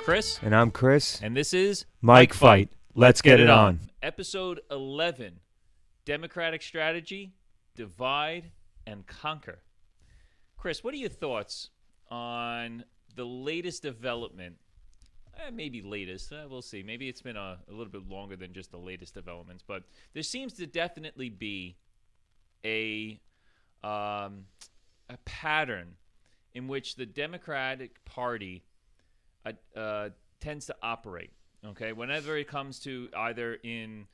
Chris. And I'm Chris. And this is Mike Fight. Let's get it on. Episode 11, Democratic Strategy, Divide and Conquer. Chris, what are your thoughts on the latest development? Maybe latest. We'll see. Maybe it's been a little bit longer than just the latest developments. But there seems to definitely be a pattern in which the Democratic Party tends to operate. Okay, whenever it comes to either in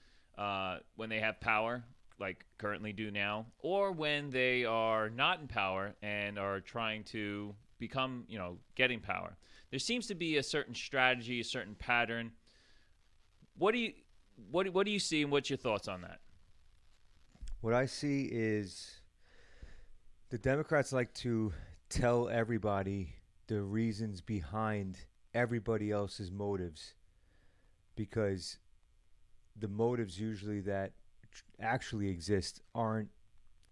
when they have power, like currently do now, or when they are not in power and are trying to become, getting power, there seems to be a certain strategy, a certain pattern. What do you see, and what's your thoughts on that? What I see is the Democrats like to tell everybody the reasons behind everybody else's motives, because the motives usually that actually exist aren't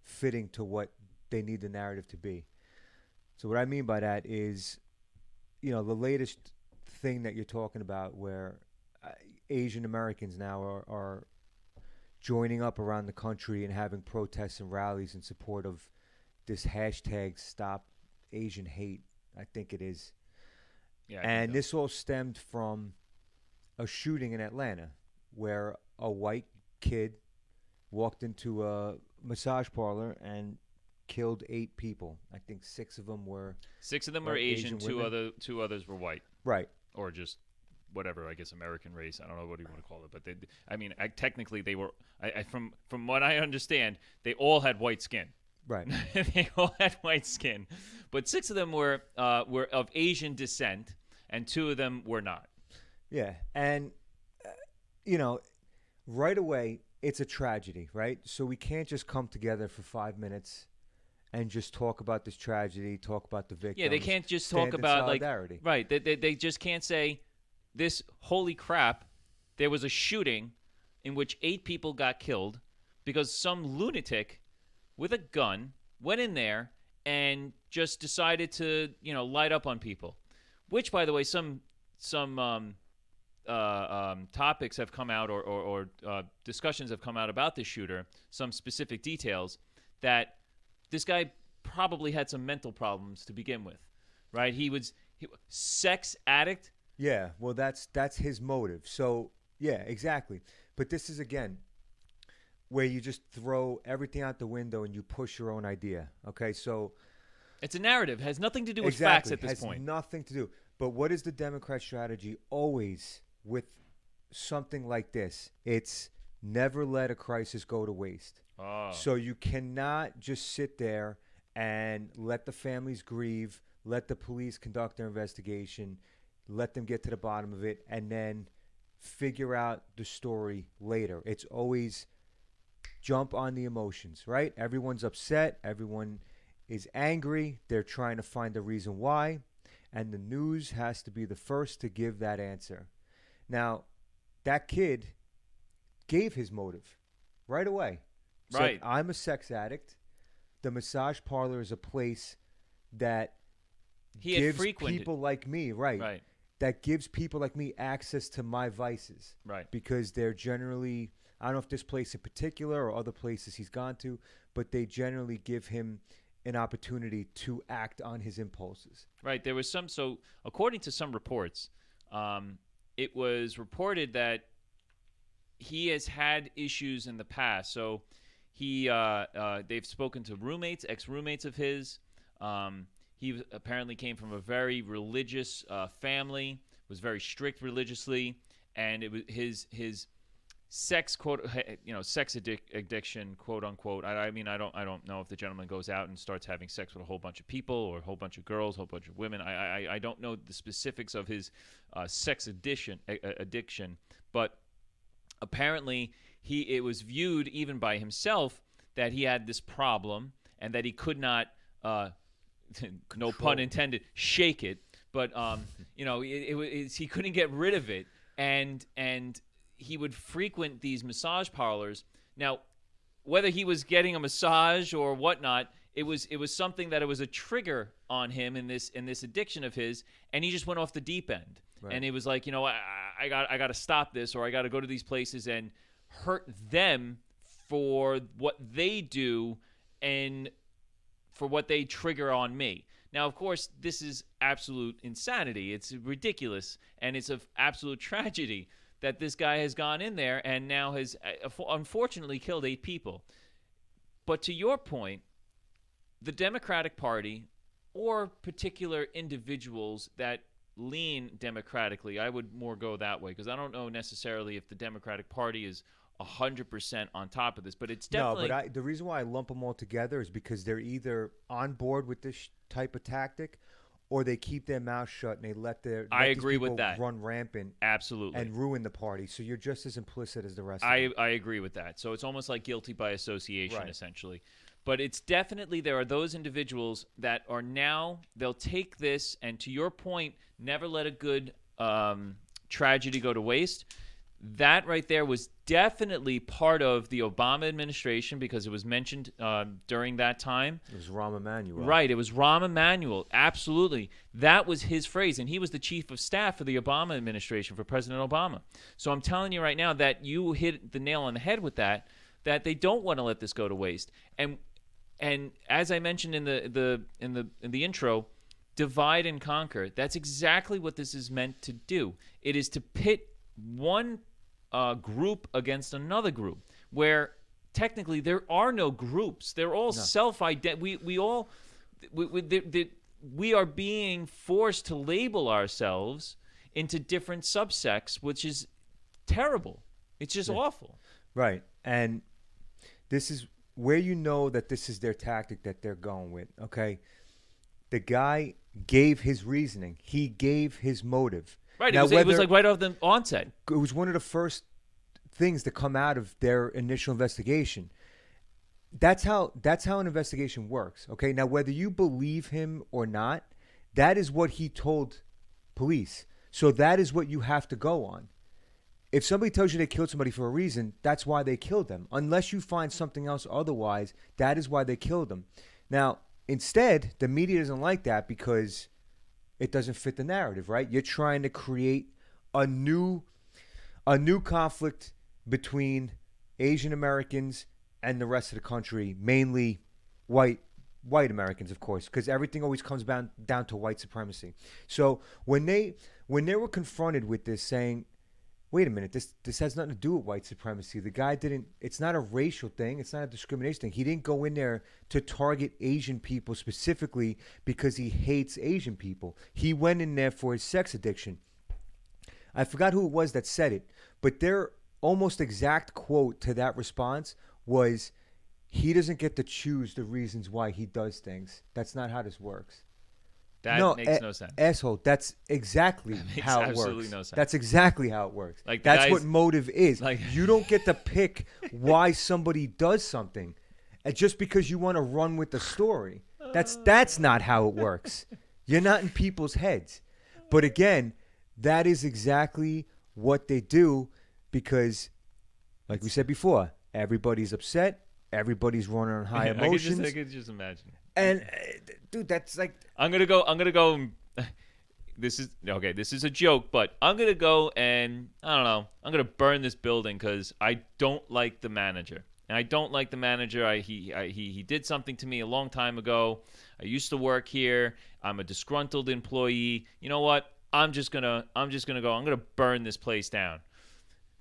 fitting to what they need the narrative to be. So what I mean by that is, the latest thing that you're talking about where Asian Americans now are joining up around the country and having protests and rallies in support of this hashtag Stop Asian Hate, I think it is. Yeah, and this all stemmed from a shooting in Atlanta where a white kid walked into a massage parlor and killed 8 people. I think 6 of them were Asian, two others were white. Right. Or just whatever, I guess American race. I don't know what you want to call it, but technically they were from what I understand, they all had white skin. Right. They all had white skin. But 6 of them were of Asian descent and 2 of them were not. Yeah. And right away it's a tragedy, right? So we can't just come together for 5 minutes and just talk about this tragedy, talk about the victims. Yeah, they can't just talk about solidarity. Right. They just can't say this. Holy crap! There was a shooting in which 8 people got killed because some lunatic with a gun went in there and just decided to light up on people. Which, by the way, some topics have come out or discussions have come out about this shooter. Some specific details that. This guy probably had some mental problems to begin with, right? He was sex addict. Yeah, well, that's his motive. So, yeah, exactly. But this is, again, where you just throw everything out the window and you push your own idea, okay? So it's a narrative. It has nothing to do with exactly, facts at this point. Has nothing to do. But what is the Democrat strategy always with something like this? It's never let a crisis go to waste. Oh. So you cannot just sit there and let the families grieve, let the police conduct their investigation, let them get to the bottom of it, and then figure out the story later. It's always jump on the emotions, right? Everyone's upset. Everyone is angry. They're trying to find the reason why, and the news has to be the first to give that answer. Now, that kid gave his motive right away. Said, right. I'm a sex addict. The massage parlor is a place that gives people like me, right? That gives people like me access to my vices. Right. Because they're generally, I don't know if this place in particular or other places he's gone to, but they generally give him an opportunity to act on his impulses. Right. There was so according to some reports, it was reported that he has had issues in the past. So they've spoken to ex-roommates of his. He apparently came from a very religious family, was very strict religiously, and it was his sex addiction, quote unquote. I don't know if the gentleman goes out and starts having sex with a whole bunch of people or a whole bunch of girls, a whole bunch of women. I don't know the specifics of his sex addiction, but apparently it was viewed even by himself that he had this problem and that he could not, no pun intended, shake it. But he couldn't get rid of it, and he would frequent these massage parlors. Now, whether he was getting a massage or whatnot, it was something that it was a trigger on him in this addiction of his, and he just went off the deep end. Right. And it was like, I got to stop this, or I got to go to these places and hurt them for what they do and for what they trigger on me. Now, of course, this is absolute insanity. It's ridiculous, and it's an absolute tragedy that this guy has gone in there and now has unfortunately killed 8 people. But to your point, the Democratic Party or particular individuals that lean democratically, I would more go that way, because I don't know necessarily if the Democratic Party is 100% on top of this, but it's definitely... No, but the reason why I lump them all together is because they're either on board with this type of tactic, or they keep their mouth shut and they let I these agree with people that. run rampant, Absolutely, and ruin the party. So you're just as implicit as the rest of them. I agree with that. So it's almost like guilty by association, Right. essentially. But it's definitely, there are those individuals that are now, they'll take this, and to your point, never let a good tragedy go to waste. That right there was definitely part of the Obama administration, because it was mentioned during that time. It was Rahm Emanuel. Right, it was Rahm Emanuel. Absolutely. That was his phrase, and he was the chief of staff for the Obama administration, for President Obama. So I'm telling you right now that you hit the nail on the head with that they don't want to let this go to waste. And as I mentioned in the intro, divide and conquer. That's exactly what this is meant to do. It is to pit one group against another group, where technically there are no groups. They're all self-ident. We are being forced to label ourselves into different subsects, which is terrible. It's just awful. Right. And this is where you know that this is their tactic that they're going with, okay? The guy gave his reasoning. He gave his motive. Right. Now, it was like right off the onset. It was one of the first things to come out of their initial investigation. That's how an investigation works, okay? Now, whether you believe him or not, that is what he told police. So that is what you have to go on. If somebody tells you they killed somebody for a reason, that's why they killed them. Unless you find something else otherwise, that is why they killed them. Now, instead, the media doesn't like that because it doesn't fit the narrative, right? You're trying to create a new conflict between Asian Americans and the rest of the country, mainly white Americans, of course, because everything always comes down to white supremacy. So when they were confronted with this, saying, wait a minute, this has nothing to do with white supremacy. The guy didn't, it's not a racial thing. It's not a discrimination thing. He didn't go in there to target Asian people specifically because he hates Asian people. He went in there for his sex addiction. I forgot who it was that said it, but their almost exact quote to that response was, he doesn't get to choose the reasons why he does things. That's not how this works. That makes no sense. Asshole, that's exactly how it works. Absolutely no sense. That's exactly how it works. Like, that's what motive is. Like, you don't get to pick why somebody does something, and just because you want to run with the story. That's not how it works. You're not in people's heads. But again, that is exactly what they do, because, like we said before, everybody's upset. Everybody's running on high emotions. I could just imagine. And dude, that's like, I'm gonna go. This is a joke, but I'm gonna go and I don't know. I'm gonna burn this building because I don't like the manager, and I don't like the manager. He did something to me a long time ago. I used to work here. I'm a disgruntled employee. You know what? I'm just gonna go. I'm gonna burn this place down.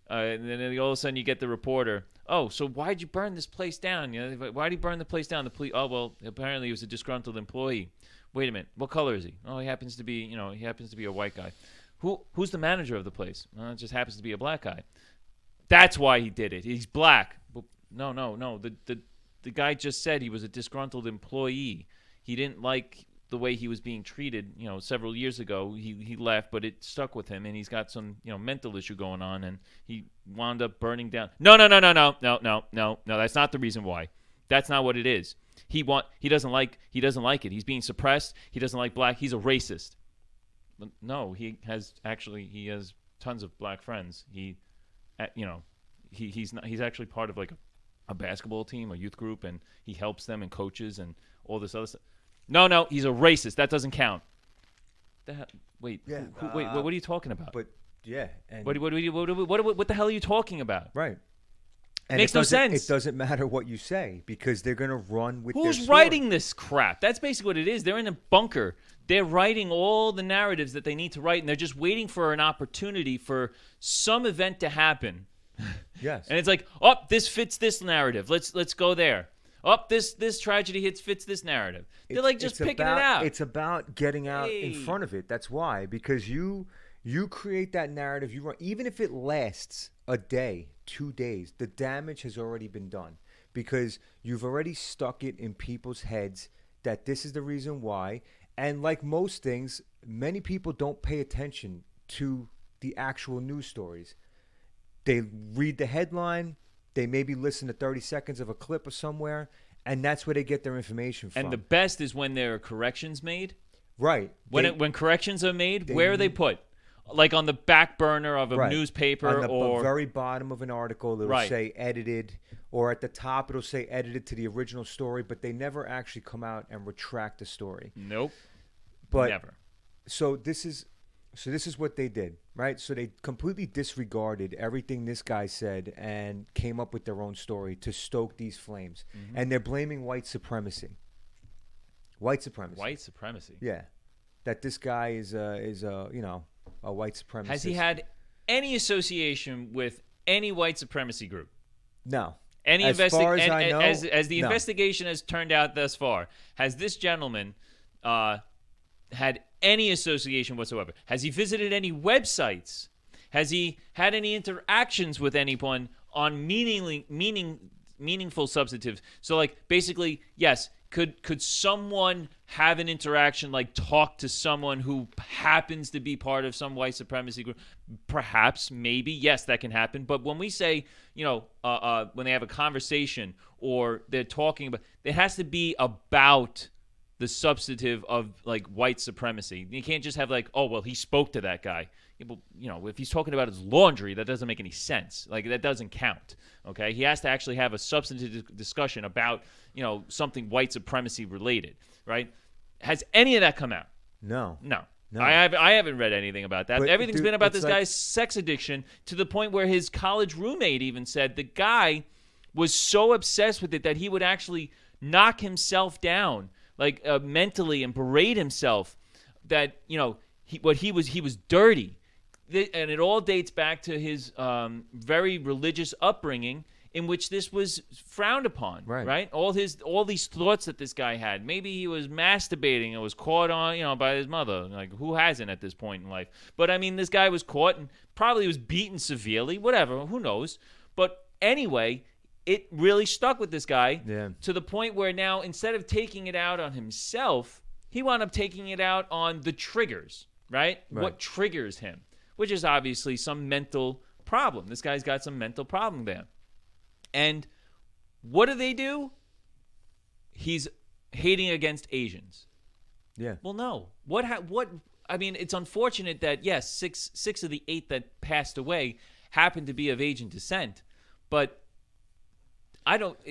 And then all of a sudden you get the reporter. Oh, so why'd you burn this place down? Why'd he burn the place down? The police. Oh, well, apparently he was a disgruntled employee. Wait a minute. What color is he? Oh, he happens to be a white guy. Who's the manager of the place? It just happens to be a black guy. That's why he did it. He's black. Well, no. The guy just said he was a disgruntled employee. He didn't like the way he was being treated, several years ago. He left, but it stuck with him, and he's got some, mental issue going on, and he wound up burning down. No. That's not the reason why. That's not what it is. He doesn't like it. He's being suppressed. He doesn't like black. He's a racist. But no, he has tons of black friends. He's actually part of like a basketball team, a youth group, and he helps them and coaches and all this other stuff. No, he's a racist. That doesn't count. the hell? Wait, Yeah, wait, what are you talking about? But yeah, and What the hell are you talking about? right. And Makes no sense. It doesn't matter what you say because they're going to run with their Who's story. writing this crap? That's basically what it is. They're in a bunker. They're writing all the narratives that they need to write, and they're just waiting for an opportunity for some event to happen. Yes. And it's like, oh, this fits this narrative. Let's go there. Oh, this tragedy fits this narrative. They're like just picking it out. It's about getting out in front of it. That's why, because you create that narrative. You run, even if it lasts a day, 2 days, the damage has already been done because you've already stuck it in people's heads that this is the reason why. And like most things, many people don't pay attention to the actual news stories. They read the headline, they maybe listen to 30 seconds of a clip or somewhere, and that's where they get their information from. And the best is when there are corrections made. Right. When corrections are made, where are they put? Like on the back burner of a newspaper, on the or very bottom of an article, it'll Right. say edited, or at the top it'll say edited to the original story, but they never actually come out and retract the story. Nope. But Never. So this is what they did, right? So they completely disregarded everything this guy said and came up with their own story to stoke these flames, and they're blaming white supremacy. White supremacy. White supremacy. Yeah, that this guy is a white supremacist. Has he had any association with any white supremacy group? No. Any as far as I know, as the no. investigation has turned out thus far, has this gentleman had any association whatsoever? Has he visited any websites? Has he had any interactions with anyone on meaningful substantive? So, like, basically, yes. Could someone have an interaction, like talk to someone who happens to be part of some white supremacy group? Perhaps, maybe, yes, that can happen. But when we say, when they have a conversation or they're talking about, it has to be about the substantive of like white supremacy. You can't just have like, oh, well, he spoke to that guy. If he's talking about his laundry, that doesn't make any sense. Like, that doesn't count. Okay, he has to actually have a substantive discussion about something white supremacy related, right? Has any of that come out? No. I haven't read anything about that. But, Everything's dude, been about it's this like, guy's sex addiction, to the point where his college roommate even said the guy was so obsessed with it that he would actually knock himself down, like mentally, and berate himself that he was dirty. And it all dates back to his very religious upbringing, in which this was frowned upon, right? All these thoughts that this guy had. Maybe he was masturbating and was caught on, by his mother. Like, who hasn't at this point in life? But I mean, this guy was caught and probably was beaten severely. Whatever, who knows? But anyway, it really stuck with this guy to the point where now, instead of taking it out on himself, he wound up taking it out on the triggers, right? What triggers him? Which is obviously some mental problem. This guy's got some mental problem there. And what do? He's hating against Asians. Yeah. Well, no. What? I mean, it's unfortunate that, yes, six of the 8 that passed away happened to be of Asian descent. But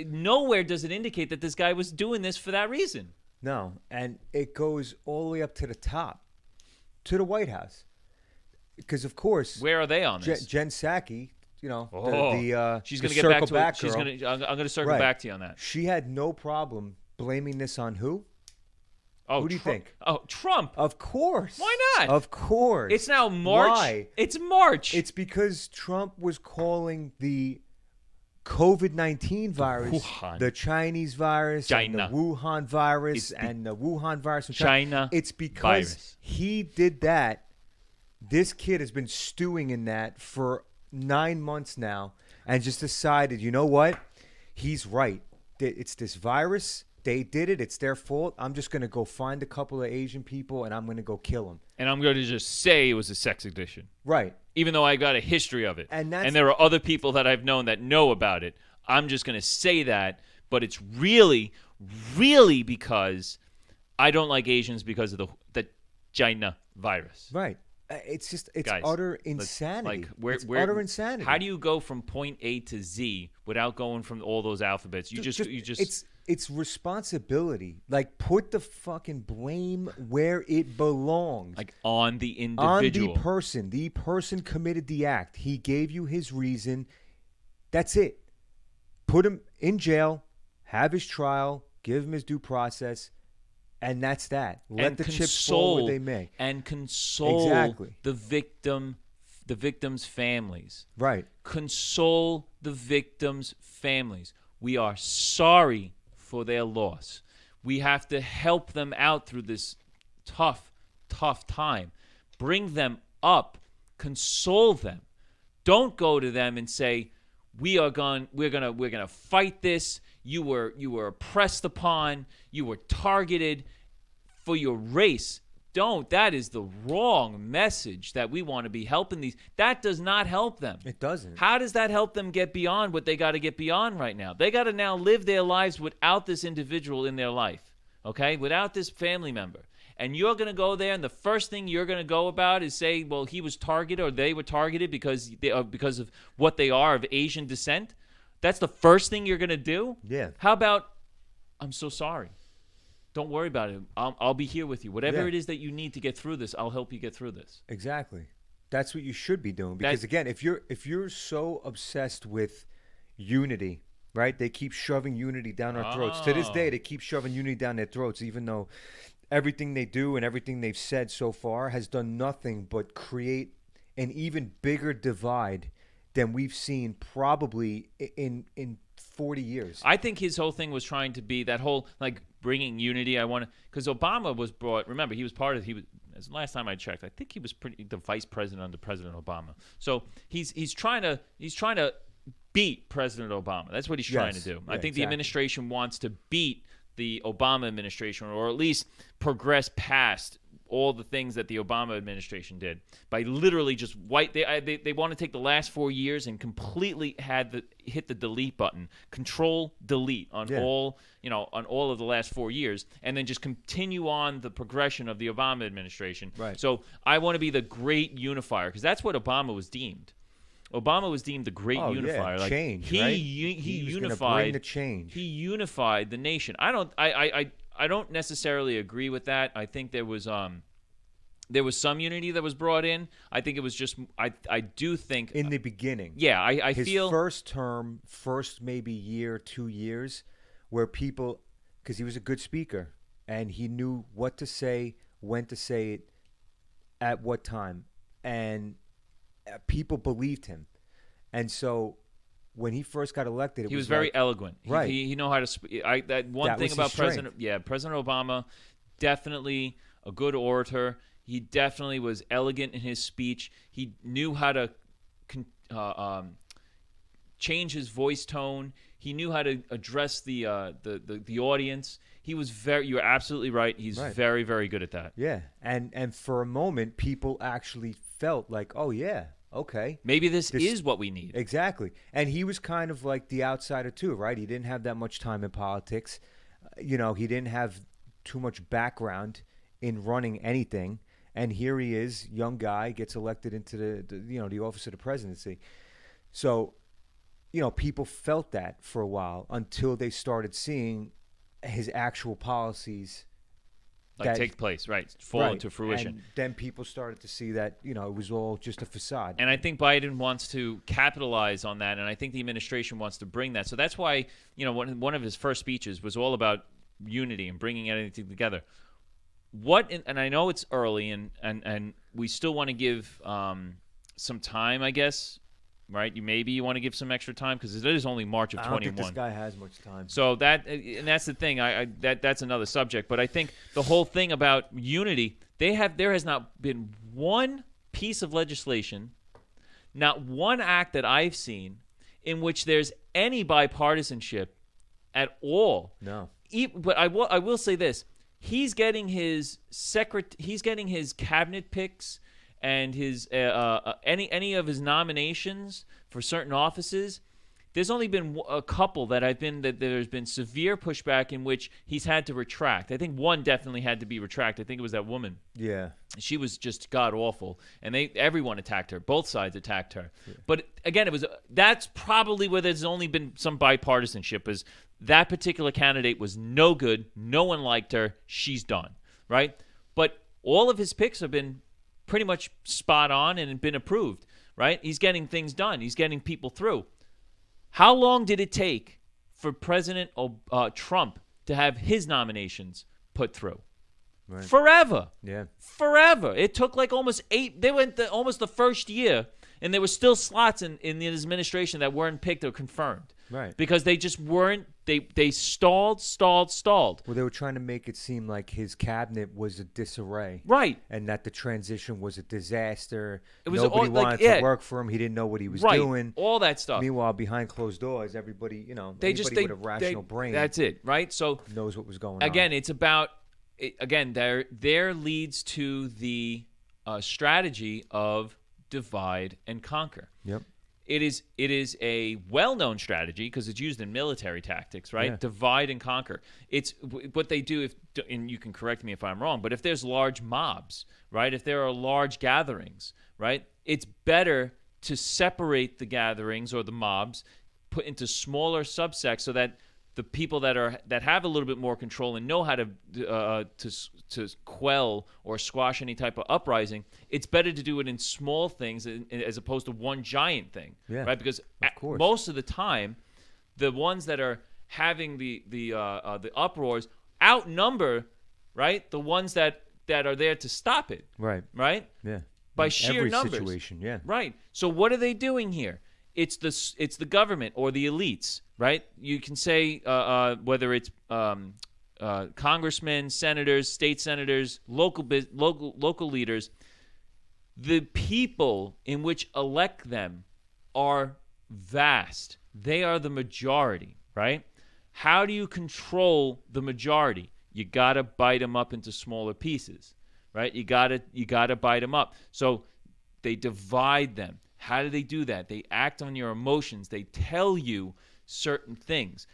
nowhere does it indicate that this guy was doing this for that reason. No. And it goes all the way up to the top, to the White House. Because, of course, where are they on this? Jen Psaki, she's going to get back to it. I'm going to circle back to you on that. She had no problem blaming this on who? Oh, who do you think? Oh, Trump. Of course. Why not? Of course. It's now March. Why? It's March. It's because Trump was calling the COVID-19 virus the Chinese virus, and the Wuhan virus, and the Wuhan virus from China. It's because he did that. This kid has been stewing in that for 9 months now and just decided, you know what? He's right. It's this virus. They did it. It's their fault. I'm just going to go find a couple of Asian people and I'm going to go kill them. And I'm going to just say it was a sex addiction. Right. Even though I got a history of it. And there are other people that I've known that know about it. I'm just going to say that. But it's really, really because I don't like Asians because of the China virus. Right. It's Guys, utter insanity. It's utter insanity. How do you go from point A to Z without going from all those alphabets? You just it's responsibility. Like, put the fucking blame where it belongs. Like on the On individual. the person. The person committed the act. He gave you his reason. That's it. Put him in jail, have his trial, give him his due process, and that's that. Let And the chips fall where they may. And console Exactly. the victim's families. Right. Console the victims' families. We are sorry for their loss. We have to help them out through this tough time. Bring them up. Console them. Don't go to them and say, we're gonna fight this. You were oppressed upon. You were targeted for your race. Don't. That is the wrong message that we want to be helping these. That does not help them. It doesn't. How does that help them get beyond what they got to get beyond right now? They got to now live their lives without this individual in their life, okay? Without this family member. And you're going to go there, and the first thing you're going to go about is say, well, he was targeted or they were targeted because of what they are of Asian descent. That's the first thing you're going to do? Yeah. How about, I'm so sorry. Don't worry about it. I'll be here with you. Whatever it is that you need to get through this, I'll help you get through this. Exactly. That's what you should be doing. Because again, if you're so obsessed with unity, right? They keep shoving unity down our throats. To this day, they keep shoving unity down their throats, even though everything they do and everything they've said so far has done nothing but create an even bigger divide than we've seen probably in 40 years. I think his whole thing was trying to be that whole, like, bringing unity. Because Obama was brought, remember, he was part of, as last time I checked, I think he was the vice president under President Obama. So he's trying to beat President Obama. That's what he's trying to do. Yeah, I think the administration wants to beat the Obama administration, or at least progress past all the things that the Obama administration did by literally just they want to take the last 4 years and completely hit the delete button, control delete on all of the last 4 years, and then just continue on the progression of the Obama administration. Right. So I want to be the great unifier, because that's what Obama was deemed. Obama was deemed the great unifier. Like change. He right? He was unified bring the change. He unified the nation. I don't necessarily agree with that. I think there was some unity that was brought in. I think it was just I do think in the beginning. Yeah, I his feel first term, first maybe year, 2 years, where people, because he was a good speaker and he knew what to say, when to say it, at what time, and people believed him. And so when he first got elected, he was very eloquent. Right. He know how to speak. That thing about President Obama, definitely a good orator. He definitely was elegant in his speech. He knew how to change his voice tone. He knew how to address the audience. He was you're absolutely right. He's very, very good at that. Yeah. And for a moment, people actually felt like, oh, yeah, okay. Maybe this is what we need. Exactly. And he was kind of like the outsider too, right? He didn't have that much time in politics. He didn't have too much background in running anything. And here he is, young guy, gets elected into the office of the presidency. So, people felt that for a while until they started seeing his actual policies take place, right? Fall into fruition. And then people started to see that, it was all just a facade. And I think Biden wants to capitalize on that, and I think the administration wants to bring that. So that's why, one of his first speeches was all about unity and bringing everything together. And I know it's early, and we still want to give some time, I guess, right? You want to give some extra time, because it is only March of 21. I don't think this guy has much time. So that's the thing. That's another subject. But I think the whole thing about unity, there has not been one piece of legislation, not one act that I've seen in which there's any bipartisanship at all. No. But I will say this. He's getting his cabinet picks and his any of his nominations for certain offices. There's only been a couple that there's been severe pushback in which he's had to retract. I think one definitely had to be retracted. I think it was that woman. Yeah. She was just god awful, and everyone attacked her. Both sides attacked her. Yeah. But again, that's probably where there's only been some bipartisanship, is that particular candidate was no good. No one liked her. She's done, right? But all of his picks have been pretty much spot on and been approved, right? He's getting things done. He's getting people through. How long did it take for President Trump to have his nominations put through? Right. Forever. Yeah. Forever. It took like almost 8. They went almost the first year, and there were still slots in the administration that weren't picked or confirmed. Right. Because they just weren't. They stalled. Well, they were trying to make it seem like his cabinet was a disarray. Right. And that the transition was a disaster. It was Nobody all, wanted to work for him. He didn't know what he was right. doing. All that stuff. Meanwhile, behind closed doors, everybody, they anybody with a rational brain. That's it, right? So knows what was going on. Again, it's about. Again, there leads to the strategy of divide and conquer. Yep. It is a well-known strategy because it's used in military tactics, right? Yeah. Divide and conquer. It's what they do. And you can correct me if I'm wrong, but if there's large mobs, right? If there are large gatherings, right? It's better to separate the gatherings or the mobs, put into smaller subsects, so that the people that have a little bit more control and know how to quell or squash any type of uprising, it's better to do it in small things as opposed to one giant thing, right? Because most of the time, the ones that are having the uproars outnumber, right, the ones that are there to stop it, right? Yeah, by sheer every numbers, situation, yeah, right. So what are they doing here? It's the government or the elites, right? You can say whether it's congressmen, senators, state senators, local leaders. The people in which elect them are vast. They are the majority, right? How do you control the majority? You gotta bite them up into smaller pieces, right? You gotta bite them up. So they divide them. How do they do that? They act on your emotions. They tell you certain things.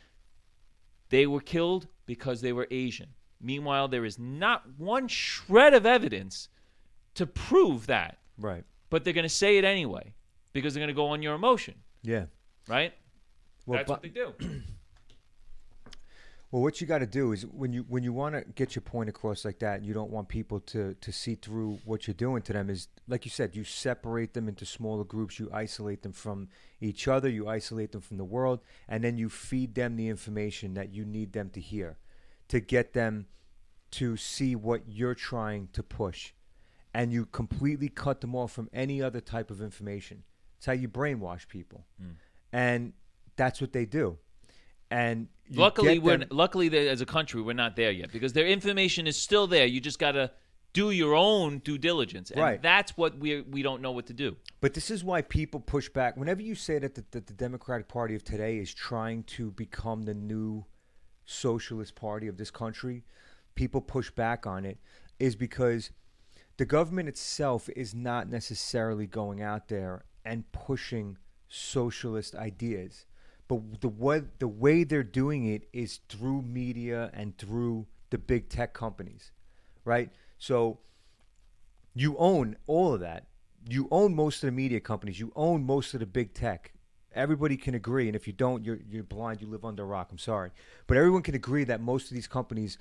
They were killed because they were Asian. Meanwhile, there is not one shred of evidence to prove that. Right. But they're going to say it anyway because they're going to go on your emotion. Yeah. Right? Well, that's what they do. Well, what you got to do is when you want to get your point across like that, you don't want people to see through what you're doing to them, is, like you said, you separate them into smaller groups, you isolate them from each other, you isolate them from the world, and then you feed them the information that you need them to hear to get them to see what you're trying to push. And you completely cut them off from any other type of information. It's how you brainwash people. And that's what they do. And luckily, as a country, we're not there yet because their information is still there. You just got to do your own due diligence, and right. That's what we don't know what to do. But this is why people push back. Whenever you say that the Democratic Party of today is trying to become the new socialist party of this country, people push back on it, is because the government itself is not necessarily going out there and pushing socialist ideas. But the way they're doing it is through media and through the big tech companies, right? So you own all of that. You own most of the media companies. You own most of the big tech. Everybody can agree, and if you don't, you're blind. You live under a rock. I'm sorry, but everyone can agree that most of these companies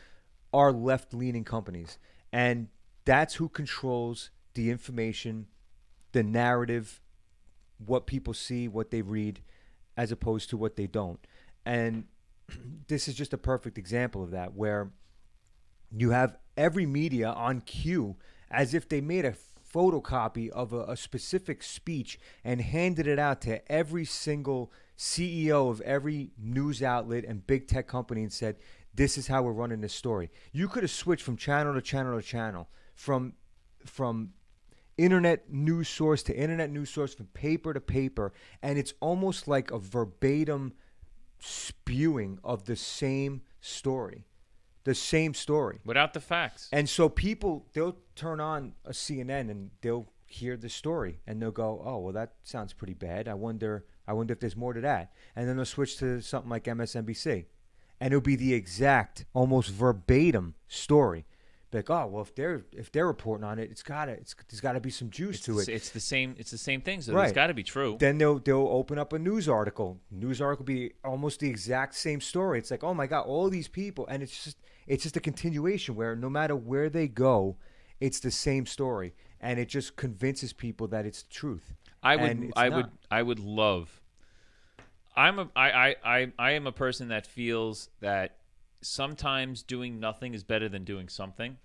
are left-leaning companies, and that's who controls the information, the narrative, what people see, what they read, as opposed to what they don't. And this is just a perfect example of that, where you have every media on cue as if they made a photocopy of a specific speech and handed it out to every single CEO of every news outlet and big tech company and said, this is how we're running this story. You could have switched from channel to channel to channel, from internet news source to internet news source, from paper to paper, and it's almost like a verbatim spewing of the same story. Without the facts. And so people, they'll turn on a CNN and they'll hear the story and they'll go, oh, well, that sounds pretty bad. I wonder if there's more to that. And then they'll switch to something like MSNBC. And it'll be the exact, almost verbatim story, Like, oh well, if they're reporting on it, there's gotta be some juice to it. It's the same thing. So Right. there's got to be true. Then they'll open up a news article. News article be almost the exact same story. It's like, oh my god, all these people, and it's just a continuation where no matter where they go, it's the same story, and it just convinces people that it's the truth. I would love. I am a person that feels that sometimes doing nothing is better than doing something.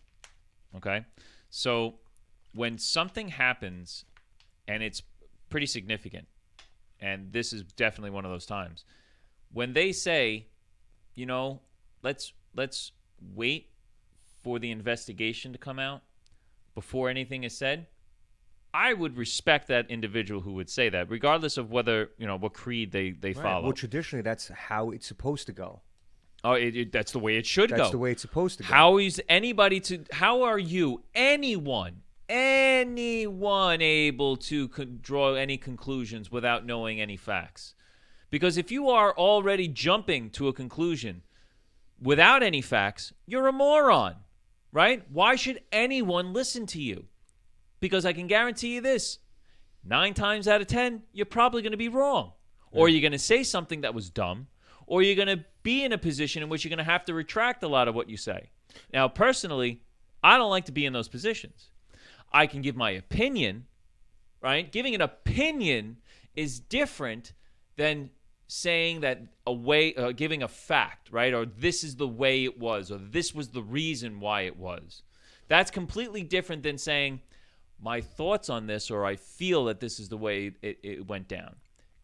Okay? So when something happens and it's pretty significant, and this is definitely one of those times, when they say, let's wait for the investigation to come out before anything is said, I would respect that individual who would say that, regardless of whether, what creed they follow. Well, traditionally, that's how it's supposed to go. Oh, that's the way it should go. That's the way it's supposed to go. How are you, anyone able to draw any conclusions without knowing any facts? Because if you are already jumping to a conclusion without any facts, you're a moron, right? Why should anyone listen to you? Because I can guarantee you this, 9 times out of 10, you're probably going to be wrong. Yeah. Or you're going to say something that was dumb, or you're going to be in a position in which you're going to have to retract a lot of what you say. Now, personally, I don't like to be in those positions. I can give my opinion, right? Giving an opinion is different than saying that giving a fact, right? Or this is the way it was, or this was the reason why it was. That's completely different than saying my thoughts on this, or I feel that this is the way it went down.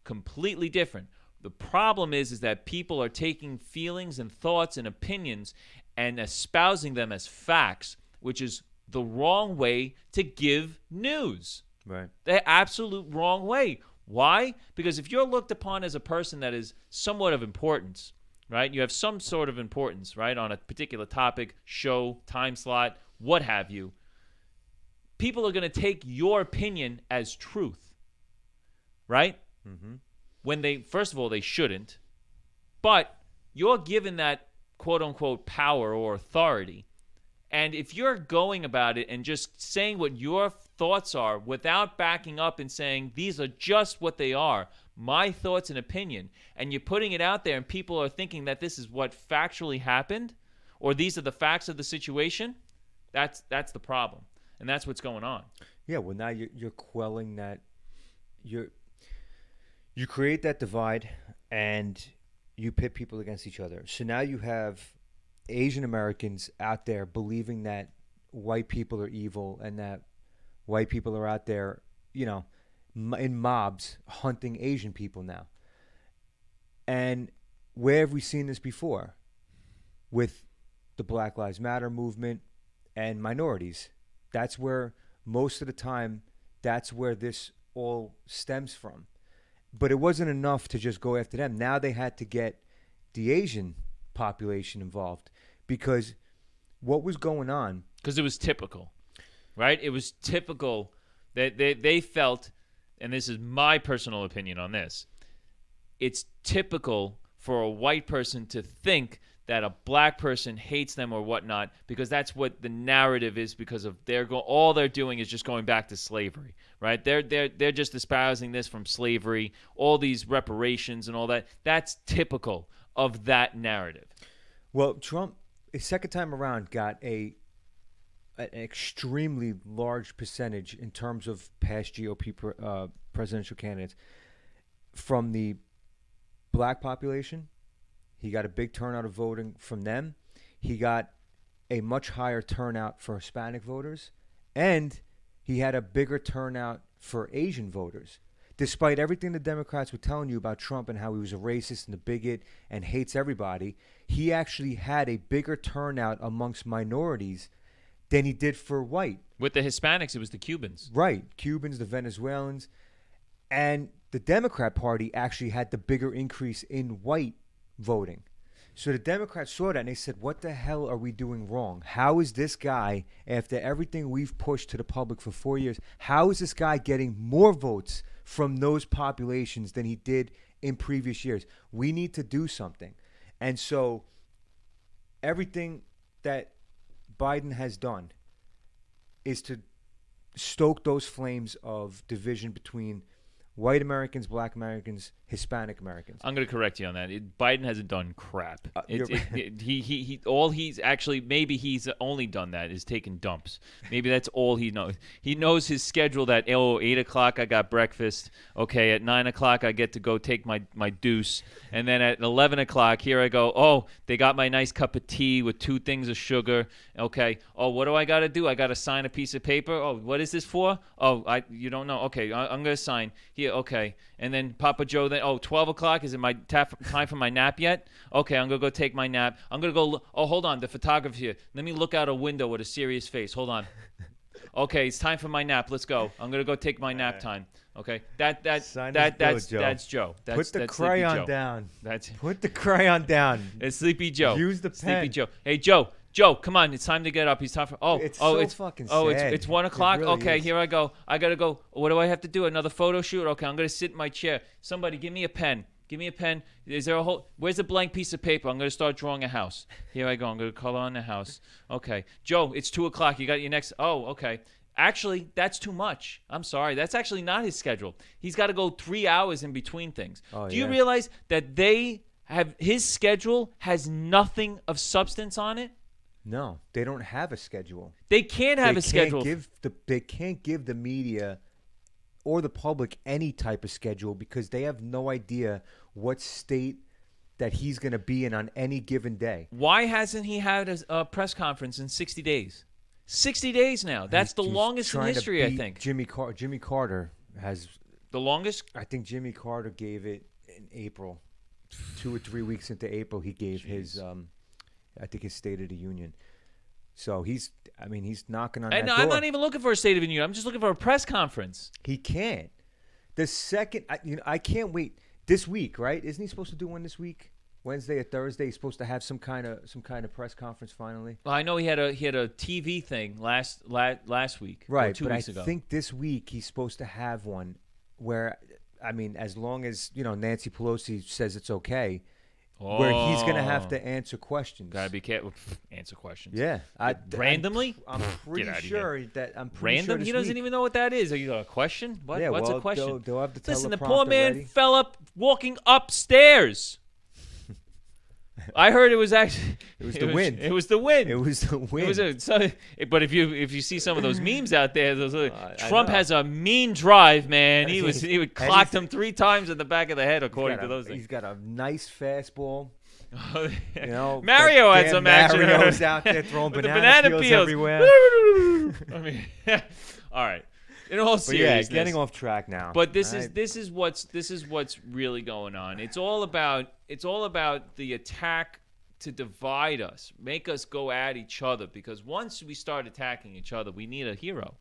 Completely different. The problem is that people are taking feelings and thoughts and opinions and espousing them as facts, which is the wrong way to give news. Right. The absolute wrong way. Why? Because if you're looked upon as a person that is somewhat of importance, right? You have some sort of importance, right, on a particular topic, show, time slot, what have you. People are going to take your opinion as truth, right? Mm-hmm. When first of all, they shouldn't, but you're given that quote-unquote power or authority. And if you're going about it and just saying what your thoughts are without backing up and saying, these are just what they are, my thoughts and opinion, and you're putting it out there and people are thinking that this is what factually happened, or these are the facts of the situation, that's the problem. And that's what's going on. Yeah, well, now you're quelling that. You create that divide and you pit people against each other. So now you have Asian Americans out there believing that white people are evil and that white people are out there, in mobs hunting Asian people now. And where have we seen this before? With the Black Lives Matter movement and minorities. That's where most of the time, that's where this all stems from. But it wasn't enough to just go after them. Now they had to get the Asian population involved because what was going on? Because it was typical, right? It was typical that they felt, and this is my personal opinion on this, it's typical for a white person to think that a black person hates them or whatnot, because that's what the narrative is, because of all they're doing is just going back to slavery, right? They're just espousing this from slavery, all these reparations and all that. That's typical of that narrative. Well, Trump, his second time around, got an extremely large percentage in terms of past GOP presidential candidates from the black population. He got a big turnout of voting from them. He got a much higher turnout for Hispanic voters. And he had a bigger turnout for Asian voters. Despite everything the Democrats were telling you about Trump and how he was a racist and a bigot and hates everybody, he actually had a bigger turnout amongst minorities than he did for white. With the Hispanics, it was the Cubans. Right. Cubans, the Venezuelans. And the Democrat Party actually had the bigger increase in white voting. So the Democrats saw that and they said, what the hell are we doing wrong? How is this guy, after everything we've pushed to the public for 4 years, how is this guy getting more votes from those populations than he did in previous years? We need to do something. And so everything that Biden has done is to stoke those flames of division between white Americans, black Americans, Hispanic Americans. I'm going to correct you on that. Biden hasn't done crap. Maybe he's only done that is taking dumps. Maybe that's all he knows. He knows his schedule that, 8 o'clock I got breakfast. Okay, at 9 o'clock I get to go take my deuce. And then at 11 o'clock, here I go. Oh, they got my nice cup of tea with 2 things of sugar. Okay. Oh, what do I got to do? I got to sign a piece of paper. Oh, what is this for? Oh, you don't know. Okay, I'm going to sign. Here, okay. And then Papa Joe, 12 o'clock, is it my time for my nap yet? Okay, I'm going to go take my nap. I'm going to go, hold on, the photographer here. Let me look out a window with a serious face. Hold on. Okay, it's time for my nap. Let's go. I'm going to go take my nap time. Okay, that's Joe. Put the crayon down. Put the crayon down. It's Sleepy Joe. Use the pen. Sleepy Joe. Hey, Joe, come on. It's time to get up. It's time for. It's fucking sad. It's 1 o'clock. Really okay, is. here I go. I gotta go. What do I have to do? Another photo shoot? Okay, I'm gonna sit in my chair. Somebody, give me a pen. Give me a pen. Is there Where's a blank piece of paper? I'm gonna start drawing a house. Here I go. I'm gonna color on the house. Okay, Joe, it's 2 o'clock. You got your next. Oh, okay. Actually, that's too much. I'm sorry. That's actually not his schedule. He's got to go 3 hours in between things. Do you realize that his schedule has nothing of substance on it? No, they don't have a schedule. They can't have a schedule. They can't give the media or the public any type of schedule because they have no idea what state that he's going to be in on any given day. Why hasn't he had a press conference in 60 days? 60 days now. That's the longest in history, I think. Jimmy Carter has the longest. I think Jimmy Carter gave it in April. 2 or 3 weeks into April, he gave his I think his State of the Union. So he's knocking on that door. I'm not even looking for a State of the Union. I'm just looking for a press conference. He can't. The second, I can't wait. This week, right? Isn't he supposed to do one this week? Wednesday or Thursday? He's supposed to have some kind of press conference finally. Well, I know he had a TV thing last week, right? Or 2 but weeks ago. I think this week he's supposed to have one where, as long as Nancy Pelosi says it's okay. Where he's going to have to answer questions. Gotta be careful. Answer questions. Yeah. Randomly? I'm pretty sure that I'm pretty Random? sure He doesn't even know what that is. Are you a question? What? Yeah, What's a question? They'll have the Listen, the teleprompter poor man ready. fell up walking upstairs. I heard it was actually the wind. It was the wind. It was the wind. But if you see some of those memes out there, Trump has a mean drive, man. He would clocked him 3 times in the back of the head, according to those things. He's got a nice fastball. Mario had some action. Mario's out there throwing banana peels everywhere. All right. In all seriousness, getting off track now. But this is what's really going on. It's all about the attack to divide us, make us go at each other. Because once we start attacking each other, we need a hero,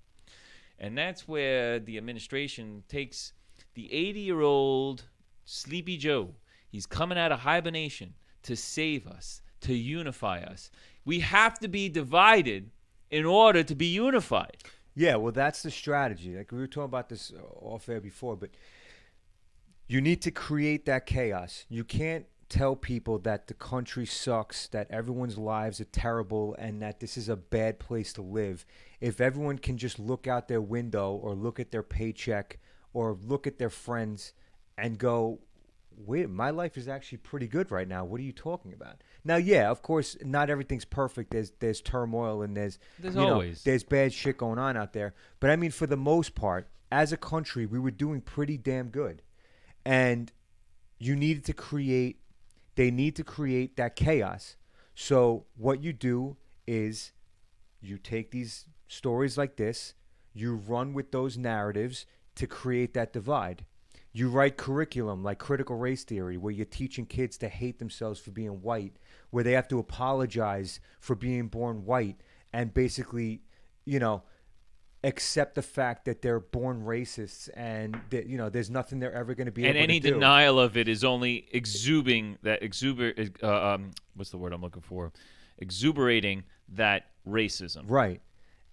and that's where the administration takes the 80-year-old Sleepy Joe. He's coming out of hibernation to save us, to unify us. We have to be divided in order to be unified. Yeah, well, that's the strategy. Like we were talking about this off air before, but you need to create that chaos. You can't tell people that the country sucks, that everyone's lives are terrible, and that this is a bad place to live. If everyone can just look out their window or look at their paycheck or look at their friends and go, wait, my life is actually pretty good right now. What are you talking about? Now, yeah, of course, not everything's perfect. There's turmoil and there's always there's bad shit going on out there. But for the most part, as a country, we were doing pretty damn good. And they need to create that chaos. So what you do is you take these stories like this, you run with those narratives to create that divide. You write curriculum like critical race theory, where you're teaching kids to hate themselves for being white, where they have to apologize for being born white and basically, accept the fact that they're born racists and that, there's nothing they're ever going to be able to do. And any denial of it is only exuding that what's the word I'm looking for? Exuberating that racism. Right.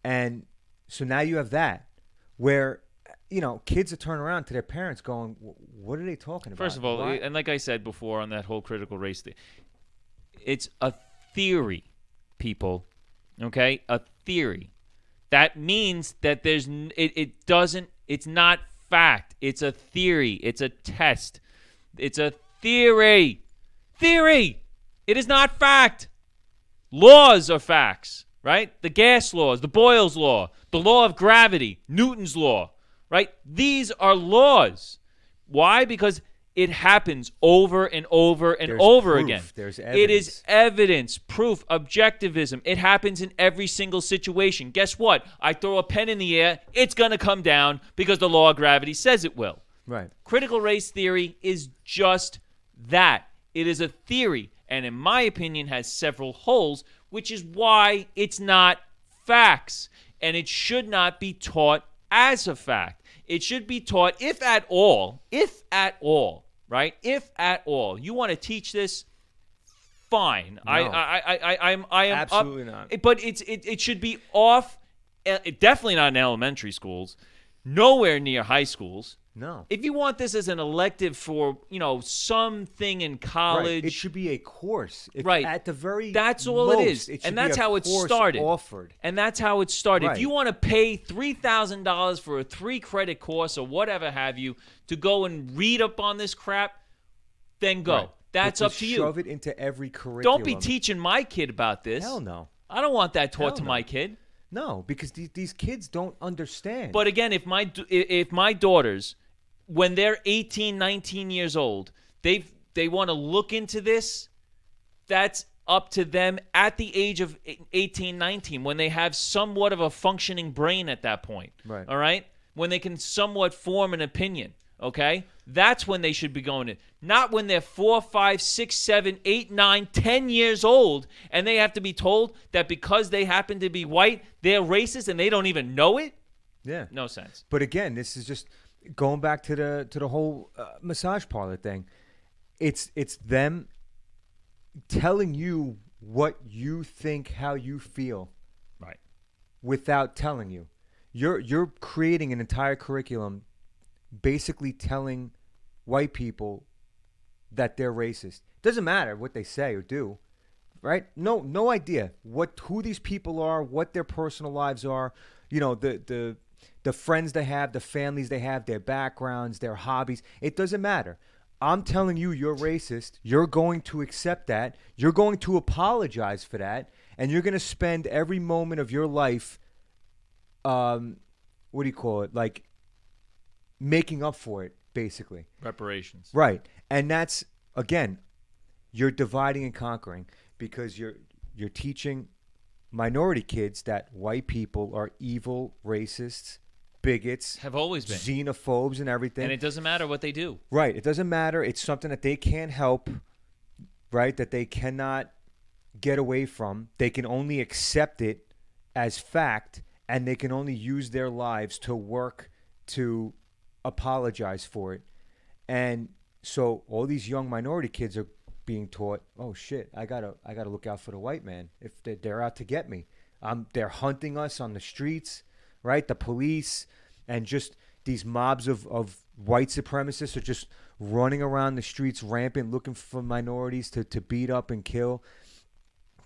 And so now you have that where kids are turning around to their parents going, what are they talking about? First of all, and like I said before on that whole critical race thing, it's a theory, people. Okay? A theory. That means that it's not fact. It's a theory. It's a test. It's a theory. Theory. It is not fact. Laws are facts, right? The gas laws, the Boyle's law, the law of gravity, Newton's law, right? These are laws. Why? Because it happens over and over and over again. There's evidence. It is evidence, proof, objectivism. It happens in every single situation. Guess what? I throw a pen in the air, it's going to come down because the law of gravity says it will. Right. Critical race theory is just that. It is a theory, and in my opinion has several holes, which is why it's not facts, and it should not be taught as a fact. It should be taught, if at all, right? If at all, you want to teach this, fine. No. I am Absolutely up, not. But it should be off. Definitely not in elementary schools. Nowhere near high schools. No. If you want this as an elective for something in college, Right. It should be a course. Right. At the very that's all most, it is, should and be that's a how it course started. Offered. And that's how it started. Right. If you want to pay $3,000 for a 3-credit course or whatever have you to go and read up on this crap, then go. Right. That's But up to to you. shove it into every curriculum. Don't be teaching my kid about this. Hell no. I don't want that taught Hell to no. my kid. No, because these kids don't understand. But again, if my daughters, when they're 18, 19 years old, they want to look into this, that's up to them at the age of 18, 19, when they have somewhat of a functioning brain at that point. Right. All right? When they can somewhat form an opinion. Okay? That's when they should be going in. Not when they're 4, 5, 6, 7, 8, 9, 10 years old and they have to be told that because they happen to be white, they're racist and they don't even know it. Yeah. No sense. But again, this is just going back to the whole massage parlor thing. It's them telling you what you think, how you feel, Right. without telling you. You're creating an entire curriculum, basically telling white people that they're racist. Doesn't matter what they say or do, right? No idea who these people are, what their personal lives are. The friends they have, the families they have, their backgrounds, their hobbies. It doesn't matter. I'm telling you you're racist. You're going to accept that. You're going to apologize for that. And you're going to spend every moment of your life, what do you call it? Like making up for it, basically. Reparations. Right. And that's, again, you're dividing and conquering because you're teaching minority kids that white people are evil, racists, bigots, Have always been. xenophobes, and everything. And it doesn't matter what they do. Right. It doesn't matter. It's something that they can't help, right? That they cannot get away from. They can only accept it as fact, and they can only use their lives to work to apologize for it. And so all these young minority kids are being taught, oh shit, I gotta look out for the white man if they're out to get me. They're hunting us on the streets, right? The police and just these mobs of white supremacists are just running around the streets rampant, looking for minorities to beat up and kill.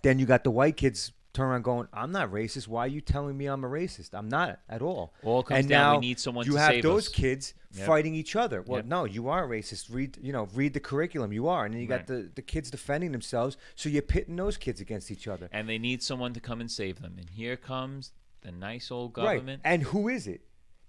Then you got the white kids turn around going, I'm not racist. Why are you telling me I'm a racist? I'm not at all. All comes And down, now we need someone to you have save those us. kids Yep. fighting each other. Well, Yep. no, you are racist. Read the curriculum. You are. And then you got Right. the kids defending themselves. So you're pitting those kids against each other. And they need someone to come and save them. And here comes the nice old Right. government. And who is it?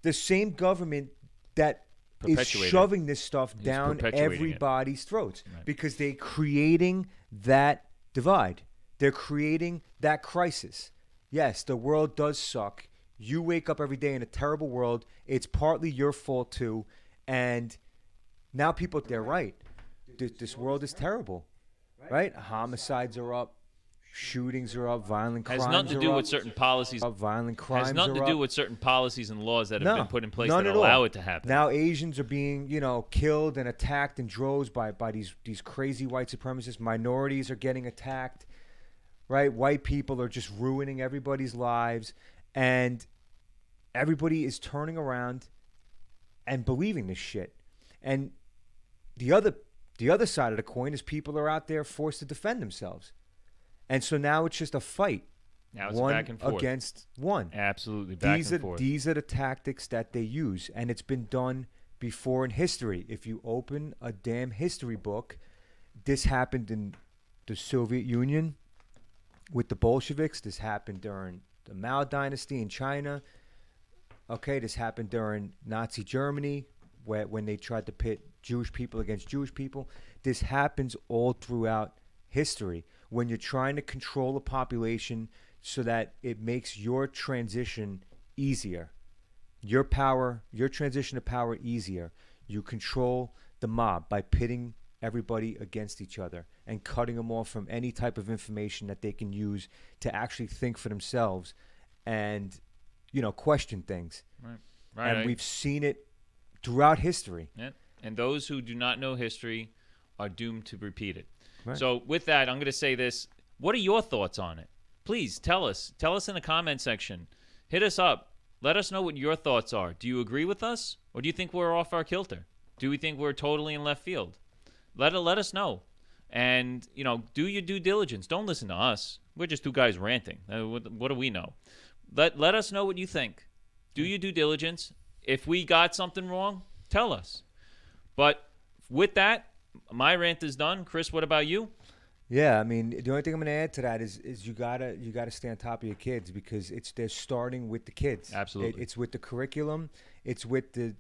The same government that is Perpetuated. shoving this stuff Is down perpetuating it. everybody's throats Right. because they're creating that divide. They're creating that crisis. Yes, the world does suck. You wake up every day in a terrible world. It's partly your fault too. And now people, they're right. This world is terrible, right? Homicides are up. Shootings are up. Violent crimes Has nothing to are do up. with certain policies. Violent crimes Has nothing are to do up. with certain policies and laws that have been put in place none that at allow all. it to happen. Now Asians are being, killed and attacked in droves by these crazy white supremacists. Minorities are getting attacked, right? White people are just ruining everybody's lives, and everybody is turning around and believing this shit. And the other side of the coin is people are out there forced to defend themselves. And so now it's just a fight. Now it's one back and forth. against one. Absolutely, back These and are forth. these are the tactics that they use, and it's been done before in history. If you open a damn history book, this happened in the Soviet Union with the Bolsheviks. This happened during the Mao Dynasty in China. Okay, this happened during Nazi Germany, when they tried to pit Jewish people against Jewish people. This happens all throughout history when you're trying to control a population so that it makes your transition easier. Your transition to power easier. You control the mob by pitting everybody against each other and cutting them off from any type of information that they can use to actually think for themselves and, question things. Right. And we've seen it throughout history. Yeah. And those who do not know history are doomed to repeat it. Right. So with that, I'm going to say this. What are your thoughts on it? Please tell us. Tell us in the comment section. Hit us up. Let us know what your thoughts are. Do you agree with us? Or do you think we're off our kilter? Do we think we're totally in left field? Let us know. And, do your due diligence. Don't listen to us. We're just two guys ranting. What do we know? Let us know what you think. Do your due diligence. If we got something wrong, tell us. But with that, my rant is done. Chris, what about you? Yeah, I mean, the only thing I'm going to add to that is you gotta stay on top of your kids, because they're starting with the kids. Absolutely. It's with the curriculum. It's with the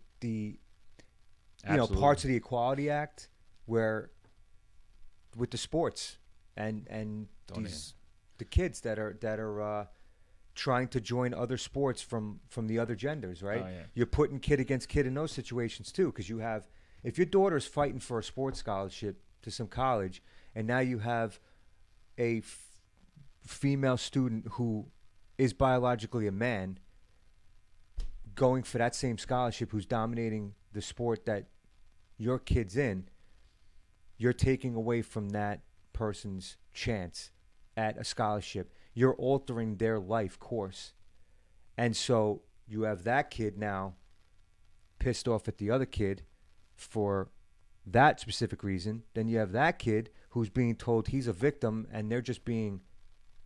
Absolutely. parts of the Equality Act, where with the sports and the kids that are trying to join other sports from the other genders, right? Oh, yeah. You're putting kid against kid in those situations too, because if your daughter's fighting for a sports scholarship to some college, and now you have a female student who is biologically a man going for that same scholarship, who's dominating the sport that your kid's in, you're taking away from that person's chance at a scholarship. You're altering their life course. And so you have that kid now pissed off at the other kid for that specific reason. Then you have that kid who's being told he's a victim, and they're just being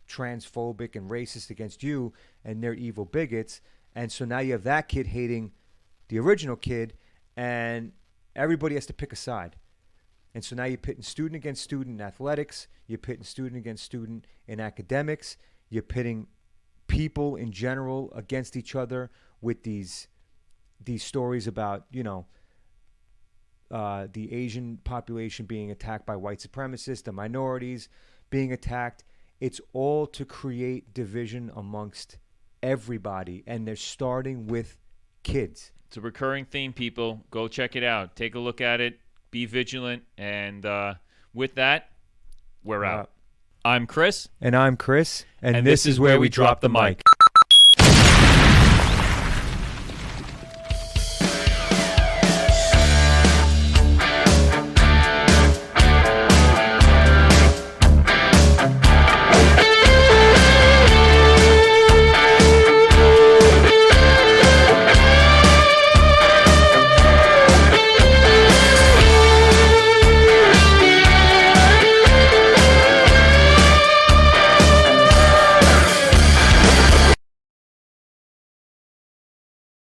transphobic and racist against you, and they're evil bigots. And so now you have that kid hating the original kid, and everybody has to pick a side. And so now you're pitting student against student in athletics. You're pitting student against student in academics. You're pitting people in general against each other with these stories about, the Asian population being attacked by white supremacists, the minorities being attacked. It's all to create division amongst everybody, and they're starting with kids. It's a recurring theme, people. Go check it out. Take a look at it. Be vigilant. And with that, we're out. I'm Chris. And I'm Chris. And this is where we drop the mic.